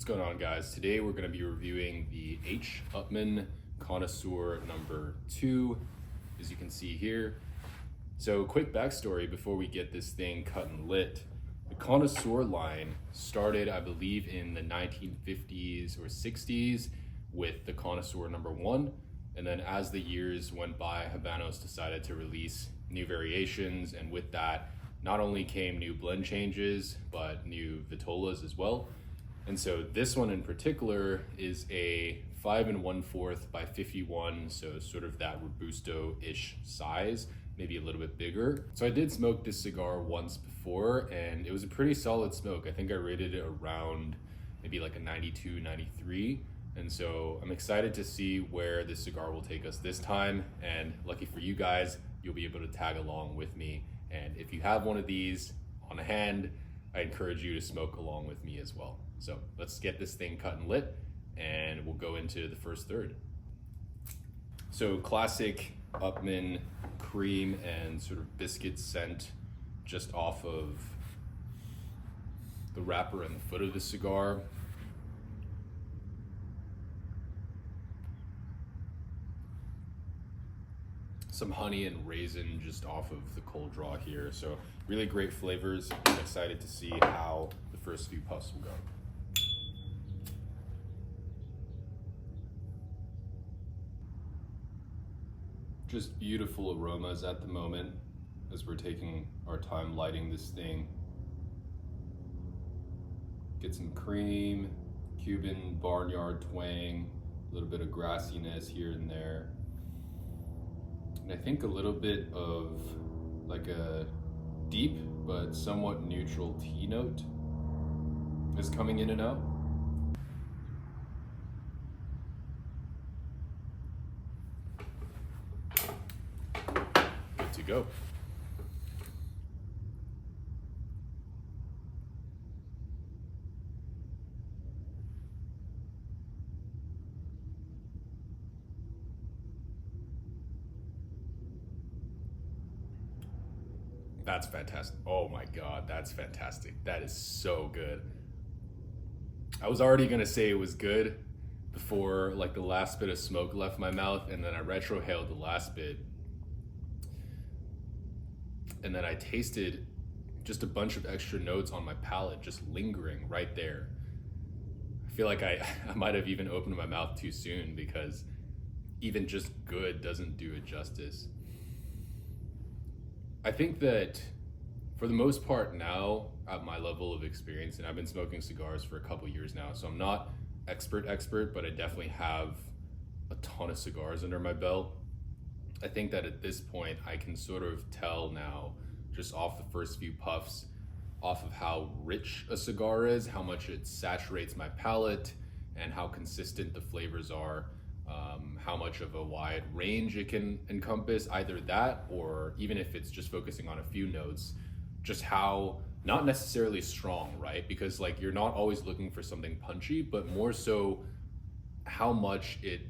What's going on, guys? Today we're going to be reviewing the Upmann Connoisseur number 2, as you can see here. So quick backstory before we get this thing cut and lit. The Connoisseur line started, I believe, in the 1950s or 60s with the Connoisseur number 1. And then as the years went by, Habanos decided to release new variations. And with that, not only came new blend changes, but new vitolas as well. And so this one in particular is a 5 1/4 by 51, so sort of that Robusto-ish size, maybe a little bit bigger. So I did smoke this cigar once before, and it was a pretty solid smoke. I think I rated it around maybe like a 92, 93. And so I'm excited to see where this cigar will take us this time. And lucky for you guys, you'll be able to tag along with me. And if you have one of these on hand, I encourage you to smoke along with me as well. So let's get this thing cut and lit, and we'll go into the first third. So classic Upmann cream and sort of biscuit scent just off of the wrapper and the foot of the cigar. Some honey and raisin just off of the cold draw here. So really great flavors. I'm excited to see how the first few puffs will go. Just beautiful aromas at the moment as we're taking our time lighting this thing. Get some cream, Cuban barnyard twang, a little bit of grassiness here and there. And I think a little bit of like a deep but somewhat neutral tea note is coming in and out. Good to go. That's fantastic. Oh my God, that's fantastic. That is so good. I was already gonna say it was good before like the last bit of smoke left my mouth, and then I retrohaled the last bit. And then I tasted just a bunch of extra notes on my palate, just lingering right there. I feel like I might have even opened my mouth too soon, because even just good doesn't do it justice. I think that for the most part now, at my level of experience, and I've been smoking cigars for a couple years now, so I'm not expert, but I definitely have a ton of cigars under my belt. I think that at this point, I can sort of tell now, just off the first few puffs, off of how rich a cigar is, how much it saturates my palate, and how consistent the flavors are. How much of a wide range it can encompass, either that, or even if it's just focusing on a few notes, just how, not necessarily strong, right? Because like you're not always looking for something punchy, but more so how much it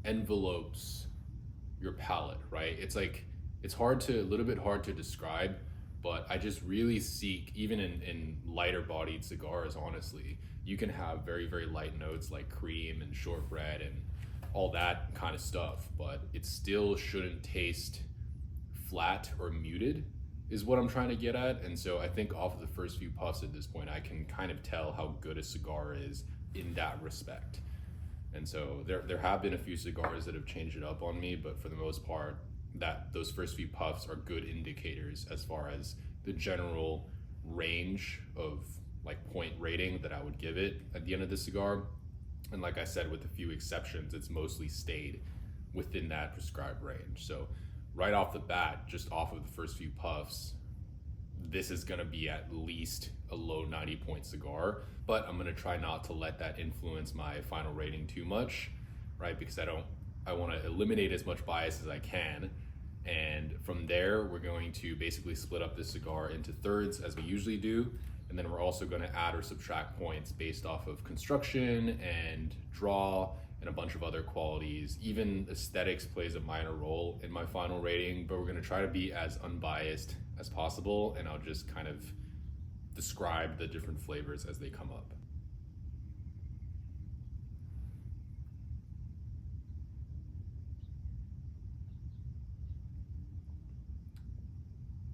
envelopes your palate, right? It's like, it's a little bit hard to describe, but I just really seek, even in lighter bodied cigars, honestly, you can have very, very light notes like cream and shortbread and all that kind of stuff, but it still shouldn't taste flat or muted is what I'm trying to get at. And so I think off of the first few puffs at this point, I can kind of tell how good a cigar is in that respect. And so there have been a few cigars that have changed it up on me, but for the most part, those first few puffs are good indicators as far as the general range of like point rating that I would give it at the end of the cigar. And like I said, with a few exceptions, it's mostly stayed within that prescribed range. So right off the bat, just off of the first few puffs, this is gonna be at least a low 90-point cigar, but I'm gonna try not to let that influence my final rating too much, right? Because I wanna eliminate as much bias as I can. And from there, we're going to basically split up this cigar into thirds as we usually do. And then we're also going to add or subtract points based off of construction and draw and a bunch of other qualities. Even aesthetics plays a minor role in my final rating, but we're going to try to be as unbiased as possible, and I'll just kind of describe the different flavors as they come up.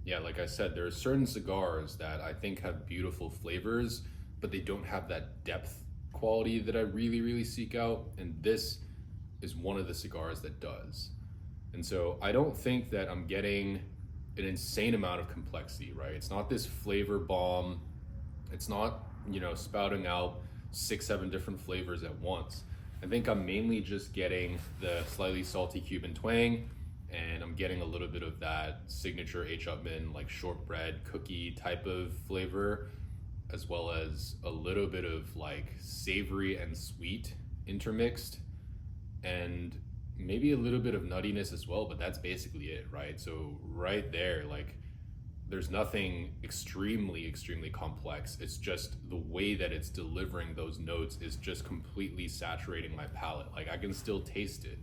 Yeah, like I said, there are certain cigars that I think have beautiful flavors, but they don't have that depth quality that I really, really seek out. And this is one of the cigars that does. And so I don't think that I'm getting an insane amount of complexity, right? It's not this flavor bomb. It's not, spouting out 6, 7 different flavors at once. I think I'm mainly just getting the slightly salty Cuban twang, and I'm getting a little bit of that signature H. Upmann, like shortbread cookie type of flavor, as well as a little bit of like savory and sweet intermixed, and maybe a little bit of nuttiness as well, but that's basically it, right? So right there, like, there's nothing extremely complex. It's just the way that it's delivering those notes is just completely saturating my palate. Like, I can still taste it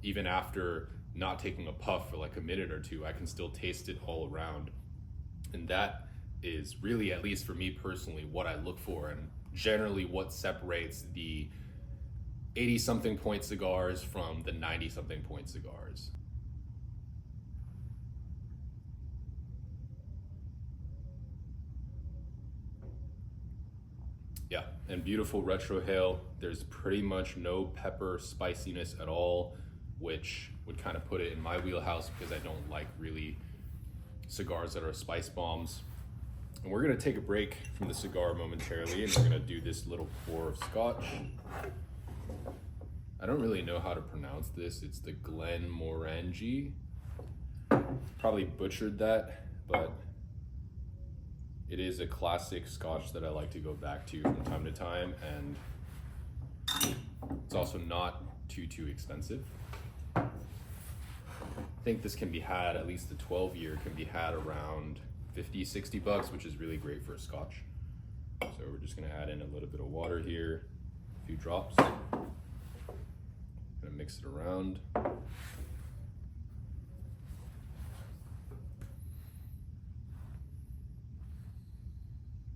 even after not taking a puff for like a minute or two. I can still taste it all around, and that is really, at least for me personally, what I look for, and generally what separates the 80 something point cigars from the 90 something point cigars. Yeah, and beautiful retrohale. There's pretty much no pepper spiciness at all, which would kind of put it in my wheelhouse because I don't like really cigars that are spice bombs. And we're gonna take a break from the cigar momentarily, and we're gonna do this little pour of scotch. I don't really know how to pronounce this. It's the Glenmorangie. Probably butchered that, but it is a classic scotch that I like to go back to from time to time, and it's also not too expensive. I think this can be had, at least the 12 year can be had around 50-60 bucks, which is really great for a scotch. So we're just gonna add in a little bit of water here, a few drops. Gonna mix it around.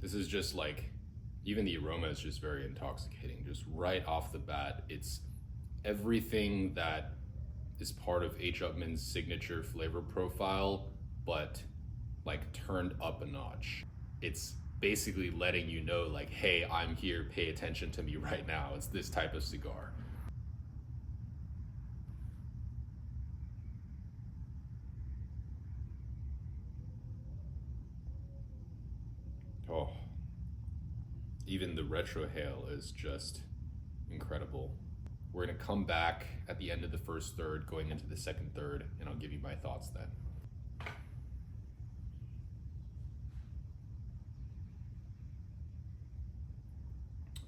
This is just like, even the aroma is just very intoxicating. Just right off the bat, it's everything that is part of H. Upmann's signature flavor profile, but like turned up a notch. It's basically letting you know, like, hey, I'm here, pay attention to me right now. It's this type of cigar. Oh, even the retrohale is just incredible. We're gonna come back at the end of the first third, going into the second third, and I'll give you my thoughts then.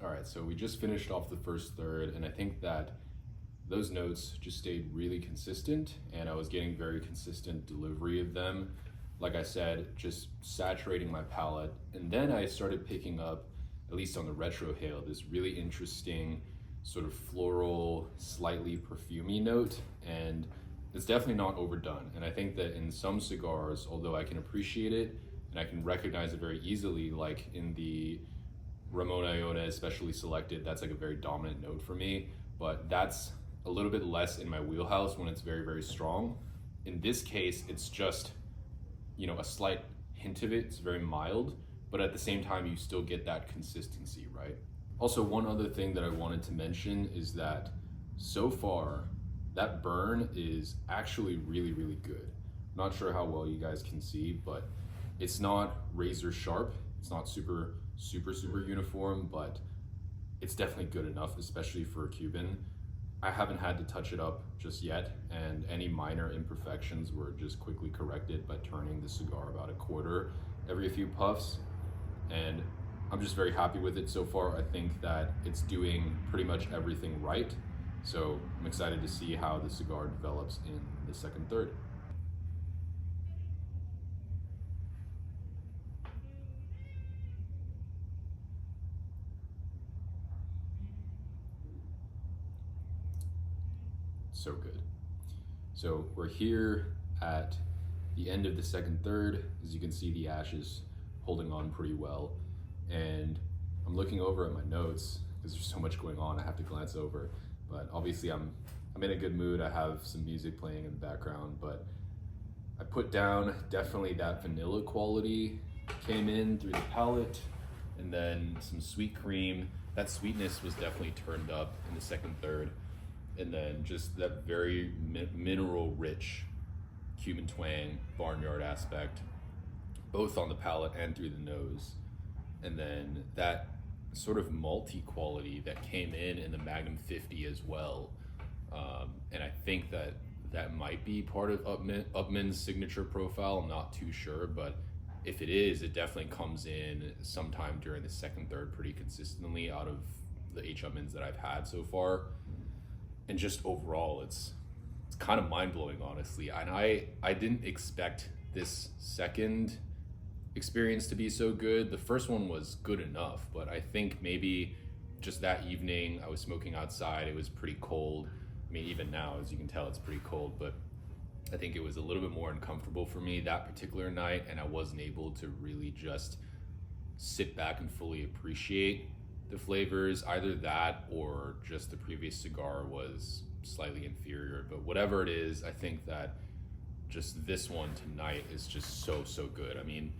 All right, so we just finished off the first third, and I think that those notes just stayed really consistent, and I was getting very consistent delivery of them. Like I said, just saturating my palate. And then I started picking up, at least on the retrohale, this really interesting sort of floral, slightly perfumey note, and it's definitely not overdone. And I think that in some cigars, although I can appreciate it and I can recognize it very easily, like in the Ramon Iona, especially selected, that's like a very dominant note for me, but that's a little bit less in my wheelhouse when it's very strong. In this case, it's just, a slight hint of it. It's very mild, but at the same time, you still get that consistency, right? Also, one other thing that I wanted to mention is that so far, that burn is actually really good. Not sure how well you guys can see, but it's not razor sharp. It's not super uniform, but it's definitely good enough, especially for a Cuban. I haven't had to touch it up just yet, and any minor imperfections were just quickly corrected by turning the cigar about a quarter every few puffs, and I'm just very happy with it so far. I think that it's doing pretty much everything right, so I'm excited to see how the cigar develops in the second third. So good. So we're here at the end of the second third. As you can see, the ash is holding on pretty well, and I'm looking over at my notes because there's so much going on I have to glance over, but obviously I'm in a good mood. I have some music playing in the background, but I put down definitely that vanilla quality came in through the palate, and then some sweet cream. That sweetness was definitely turned up in the second third, and then just that very mineral rich Cuban twang barnyard aspect, both on the palate and through the nose. And then that sort of malty quality that came in the Magnum 50 as well. And I think that that might be part of Upmann's signature profile. I'm not too sure, but if it is, it definitely comes in sometime during the second third pretty consistently out of the H. Upmanns that I've had so far. And just overall, it's kind of mind-blowing, honestly. And I didn't expect this second experience to be so good. The first one was good enough, but I think maybe just that evening I was smoking outside. It was pretty cold. I mean, even now, as you can tell, it's pretty cold, but I think it was a little bit more uncomfortable for me that particular night, and I wasn't able to really just sit back and fully appreciate the flavors. Either that or just the previous cigar was slightly inferior, but whatever it is, I think that just this one tonight is just so good. I mean,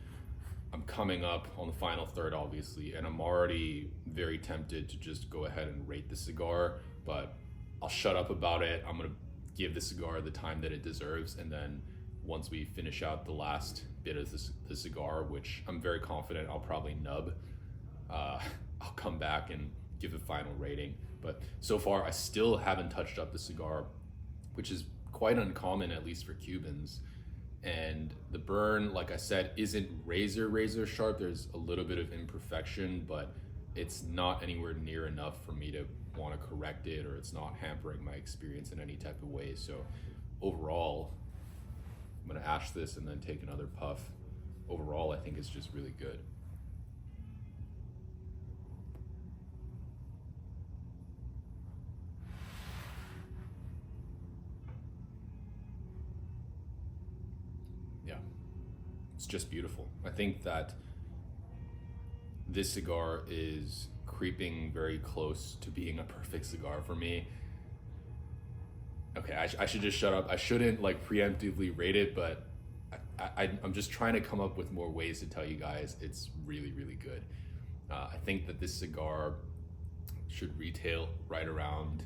I'm coming up on the final third, obviously, and I'm already very tempted to just go ahead and rate the cigar, but I'll shut up about it. I'm gonna give the cigar the time that it deserves, and then once we finish out the last bit of the cigar, which I'm very confident I'll probably nub, I'll come back and give a final rating. But so far, I still haven't touched up the cigar, which is quite uncommon, at least for Cubans. And the burn, like I said, isn't razor sharp. There's a little bit of imperfection, but it's not anywhere near enough for me to want to correct it, or it's not hampering my experience in any type of way. So overall, I'm gonna ash this and then take another puff. Overall, I think it's just really good. Yeah, it's just beautiful. I think that this cigar is creeping very close to being a perfect cigar for me. Okay, I should just shut up. I shouldn't like preemptively rate it, but I'm just trying to come up with more ways to tell you guys it's really good. I think that this cigar should retail right around,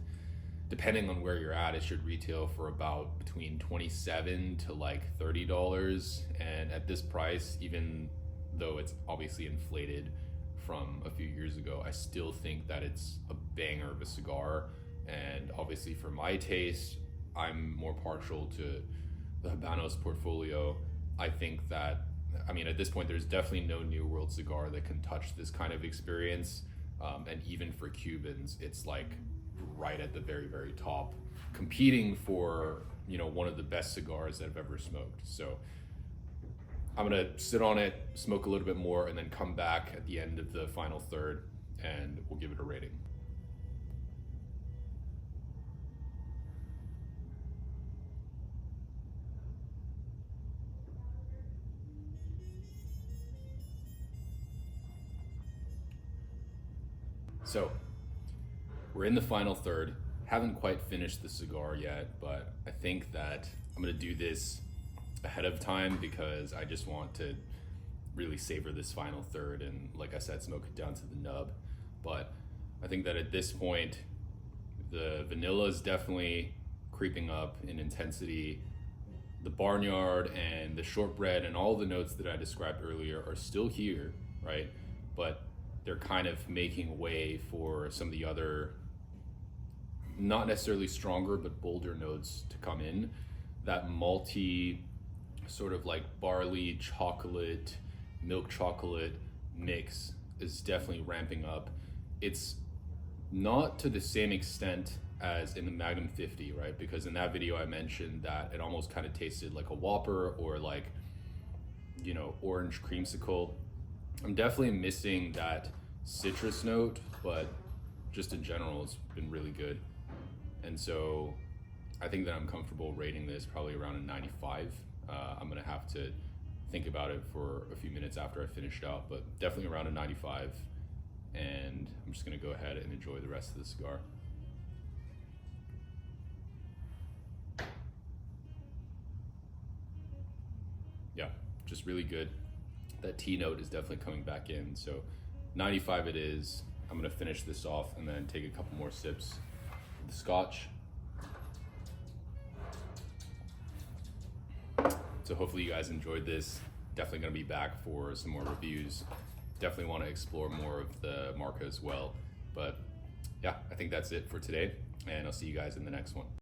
depending on where you're at, it should retail for about between $27 to like $30. And at this price, even though it's obviously inflated from a few years ago, I still think that it's a banger of a cigar. And obviously for my taste, I'm more partial to the Habanos portfolio. I think that, I mean, at this point, there's definitely no New World cigar that can touch this kind of experience. And even for Cubans, it's like right at the very top, competing for, you know, one of the best cigars that I've ever smoked. So I'm gonna sit on it, smoke a little bit more, and then come back at the end of the final third, and we'll give it a rating. So we're in the final third. Haven't quite finished the cigar yet, but I think that I'm gonna do this ahead of time because I just want to really savor this final third and, like I said, smoke it down to the nub. But I think that at this point, the vanilla is definitely creeping up in intensity. The barnyard and the shortbread and all the notes that I described earlier are still here, right? But they're kind of making way for some of the other, not necessarily stronger, but bolder notes to come in. That malty, sort of like barley, chocolate, milk chocolate mix is definitely ramping up. It's not to the same extent as in the Magnum 50, right? Because in that video I mentioned that it almost kind of tasted like a Whopper or like, you know, orange creamsicle. I'm definitely missing that citrus note, but just in general, it's been really good. And so I think that I'm comfortable rating this probably around a 95. I'm gonna have to think about it for a few minutes after I finish it out, but definitely around a 95. And I'm just gonna go ahead and enjoy the rest of the cigar. yeah, just really good. That tea note is definitely coming back in. So 95 it is. I'm gonna finish this off and then take a couple more sips of the scotch. So hopefully you guys enjoyed this. Definitely gonna be back for some more reviews. Definitely want to explore more of the Marca as well. But yeah, I think that's it for today, and I'll see you guys in the next one.